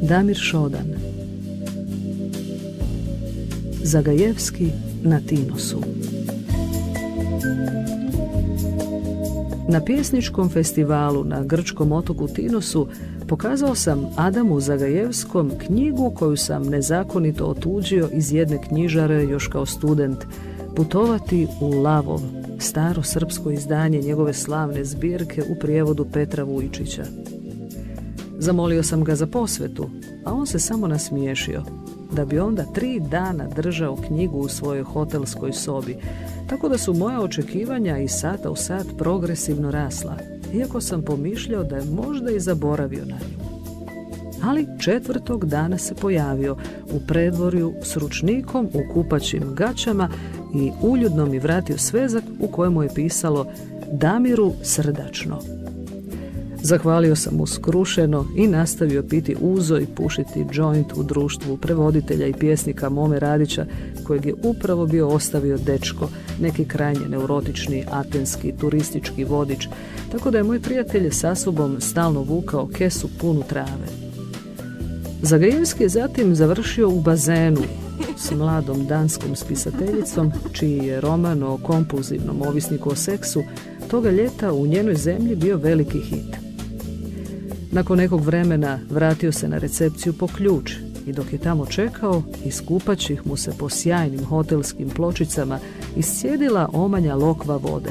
Damir Šodan. Zagajevski na Tinosu. Na pjesničkom festivalu na grčkom otoku Tinosu pokazao sam Adamu Zagajevskom knjigu koju sam nezakonito otuđio iz jedne knjižare još kao student, Putovati u Lavov, staro srpsko izdanje njegove slavne zbirke u prijevodu Petra Vujčića. Zamolio sam ga za posvetu, a on se samo nasmiješio, da bi onda 3 dana držao knjigu u svojoj hotelskoj sobi, tako da su moja očekivanja iz sata u sat progresivno rasla, iako sam pomišljao da je možda i zaboravio na nju. Ali 4. dana se pojavio u predvorju s ručnikom u kupaćim gaćama i uljudno mi vratio svezak u kojemu je pisalo Damiru srdačno. Zahvalio sam mu skrušeno i nastavio piti uzo i pušiti joint u društvu prevoditelja i pjesnika Mome Radića, kojeg je upravo bio ostavio dečko, neki krajnje neurotični atenski turistički vodič, tako da je moj prijatelj sa sobom stalno vukao kesu punu trave. Zagajevski je zatim završio u bazenu s mladom danskom spisateljicom, čiji je roman o kompulzivnom ovisniku o seksu toga ljeta u njenoj zemlji bio veliki hit. Nakon nekog vremena vratio se na recepciju po ključ i dok je tamo čekao, iz kupaćih mu se po sjajnim hotelskim pločicama iscijedila omanja lokva vode.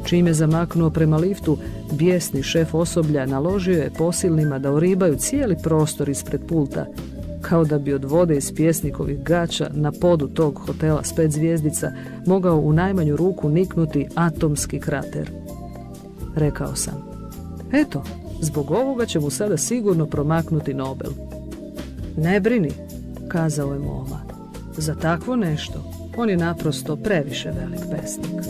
Čim je zamaknuo prema liftu, bijesni šef osoblja naložio je posilnima da oribaju cijeli prostor ispred pulta, kao da bi od vode iz pjesnikovih gaća na podu tog hotela s 5 zvjezdica mogao u najmanju ruku niknuti atomski krater. Rekao sam, eto, zbog ovoga će mu sada sigurno promaknuti Nobel. Ne brini, kazao je Moma, za takvo nešto on je naprosto previše velik pesnik.